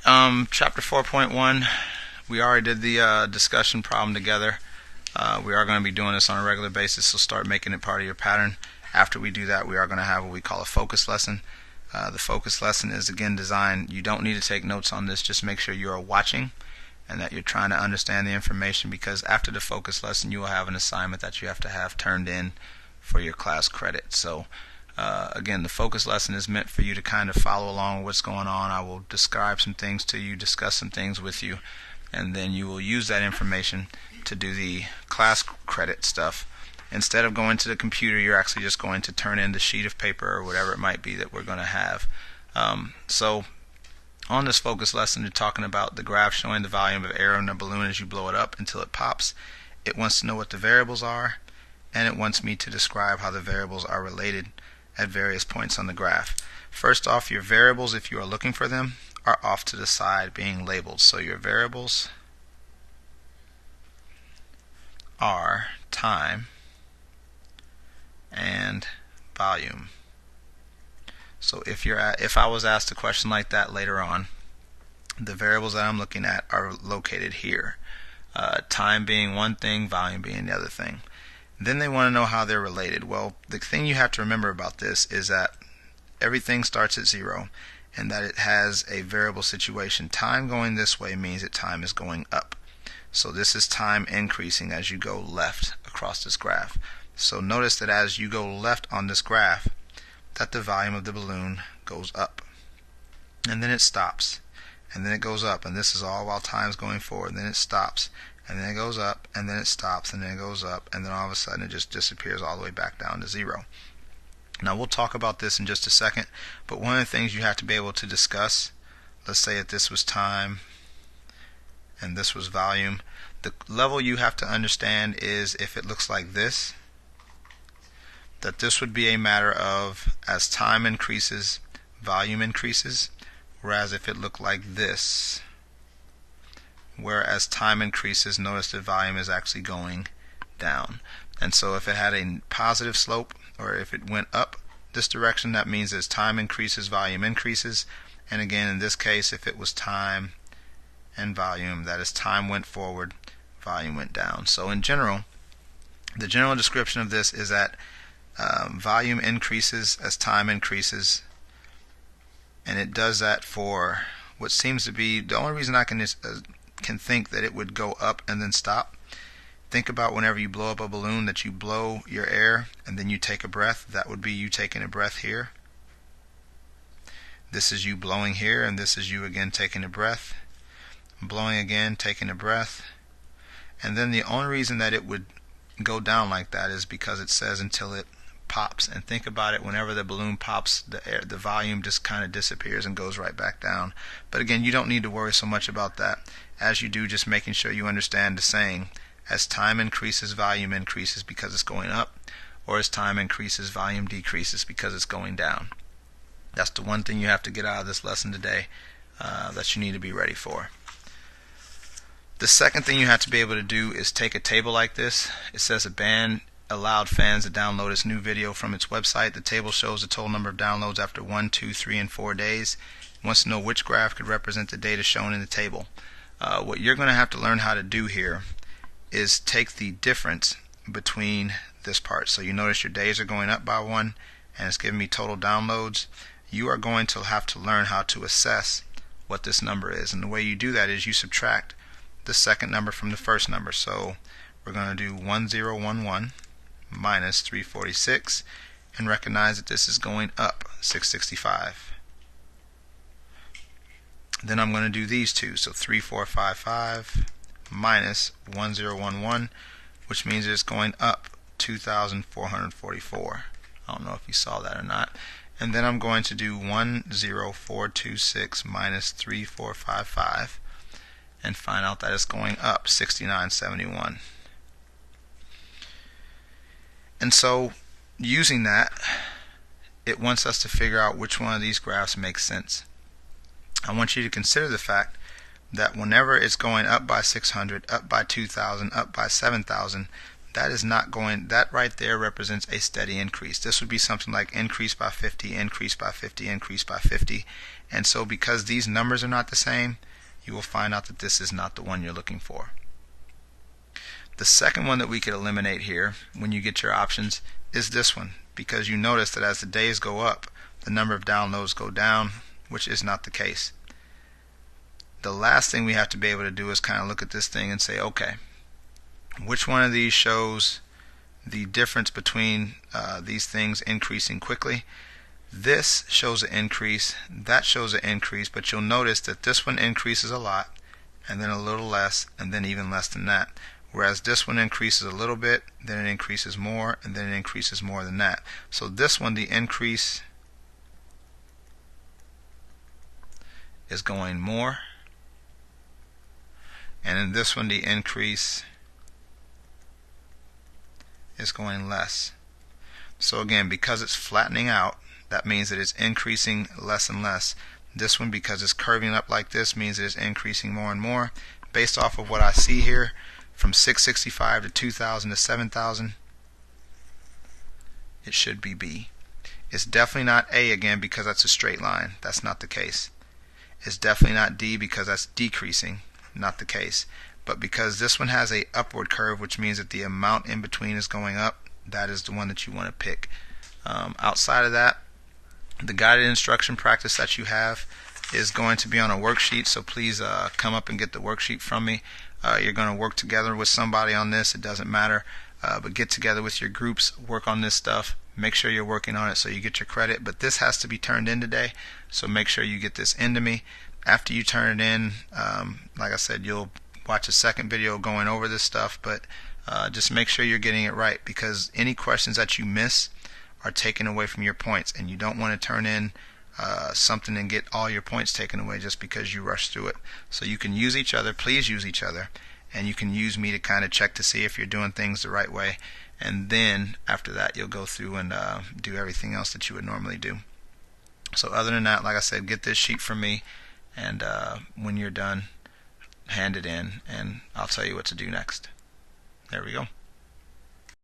Chapter 4.1, we already did the discussion problem together. We are going to be doing this on a regular basis, so start making it part of your pattern. After we do that, we are going to have what we call a focus lesson. The focus lesson is again designed, you don't need to take notes on this, just make sure you are watching and that you're trying to understand the information, because after the focus lesson you will have an assignment that you have to have turned in for your class credit. So again, the focus lesson is meant for you to kind of follow along with what's going on. I will describe some things to you, discuss some things with you, and then you will use that information to do the class credit stuff. Instead of going to the computer, you're actually just going to turn in the sheet of paper or whatever it might be that we're going to have. So on this focus lesson, you're talking about the graph showing the volume of air in a balloon as you blow it up until it pops. It wants to know what the variables are, and it wants me to describe how the variables are related at various points on the graph. First off, your variables, if you are looking for them, are off to the side being labeled. So your variables are time and volume. So if I was asked a question like that later on, the variables that I'm looking at are located here. Time being one thing, volume being the other thing. Then they want to know how they're related. Well, the thing you have to remember about this is that everything starts at 0 and that it has a variable situation. Time going this way means that time is going up. So this is time increasing as you go left across this graph. So notice that as you go left on this graph, that the volume of the balloon goes up. And then it stops. And then it goes up. And this is all while time's going forward. And then it stops. And then it goes up. And then it stops. And then it goes up. And then all of a sudden it just disappears all the way back down to 0. Now we'll talk about this in just a second. But one of the things you have to be able to discuss, let's say that this was time and this was volume. The level you have to understand is if it looks like this, that this would be a matter of as time increases, volume increases, whereas if it looked like this, whereas time increases, notice the volume is actually going down. And so if it had a positive slope, or if it went up this direction, that means as time increases, volume increases. And again, in this case, if it was time and volume, that is time went forward, volume went down. So in general, the general description of this is that volume increases as time increases, and it does that for what seems to be the only reason I can think that it would go up and then stop. Think about whenever you blow up a balloon that you blow your air and then you take a breath. That would be you taking a breath here. This is you blowing here, and this is you again taking a breath, blowing again, taking a breath. And then the only reason that it would go down like that is because it says until it pops. And think about it, whenever the balloon pops, the volume just kind of disappears and goes right back down. But again, you don't need to worry so much about that. As you do, just making sure you understand the saying, as time increases, volume increases because it's going up, or as time increases, volume decreases because it's going down. That's the one thing you have to get out of this lesson today that you need to be ready for. The second thing you have to be able to do is take a table like this. It says a band allowed fans to download its new video from its website. The table shows the total number of downloads after 1, 2, 3, and 4 days. It wants to know which graph could represent the data shown in the table. What you're going to have to learn how to do here is take the difference between this part. So you notice your days are going up by 1 and it's giving me total downloads. You are going to have to learn how to assess what this number is, and the way you do that is you subtract the second number from the first number. So we're going to do 1011 minus 346 and recognize that this is going up 665. Then I'm going to do these two, so 3455 minus 1011, which means it's going up 2,444. I don't know if you saw that or not. And then I'm going to do 10426 minus 3455 and find out that it's going up 6971. And so using that, it wants us to figure out which one of these graphs makes sense. I want you to consider the fact that whenever it's going up by 600, up by 2,000, up by 7,000, that is not going, that right there represents a steady increase. This would be something like increase by 50, increase by 50, increase by 50. And so because these numbers are not the same, you will find out that this is not the one you're looking for. The second one that we could eliminate here when you get your options is this one, because you notice that as the days go up, the number of downloads go down, which is not the case. The last thing we have to be able to do is kind of look at this thing and say, okay, which one of these shows the difference between these things increasing quickly? This shows an increase, that shows an increase, but you'll notice that this one increases a lot, and then a little less, and then even less than that. Whereas this one increases a little bit, then it increases more, and then it increases more than that. So this one, the increase is going more, and in this one, the increase is going less. So again, because it's flattening out, that means that it's increasing less and less. This one, because it's curving up like this, means that it's increasing more and more. Based off of what I see here, from 665 to 2,000 to 7,000, it should be B. It's definitely not A again because that's a straight line. That's not the case. It's definitely not D because that's decreasing. Not the case. But because this one has a upward curve, which means that the amount in between is going up, that is the one that you want to pick. Outside of that, the guided instruction practice that you have is going to be on a worksheet, so please come up and get the worksheet from me. You're going to work together with somebody on this, it doesn't matter, but get together with your groups, work on this stuff, make sure you're working on it so you get your credit. But this has to be turned in today, so make sure you get this into me. After you turn it in, like I said, you'll watch a second video going over this stuff, but just make sure you're getting it right, because any questions that you miss are taken away from your points, and you don't want to turn in something and get all your points taken away just because you rushed through it. So you can use each other, please use each other, and you can use me to kind of check to see if you're doing things the right way, and then after that you'll go through and do everything else that you would normally do. So other than that, like I said, get this sheet from me, and when you're done, hand it in, and I'll tell you what to do next. There we go.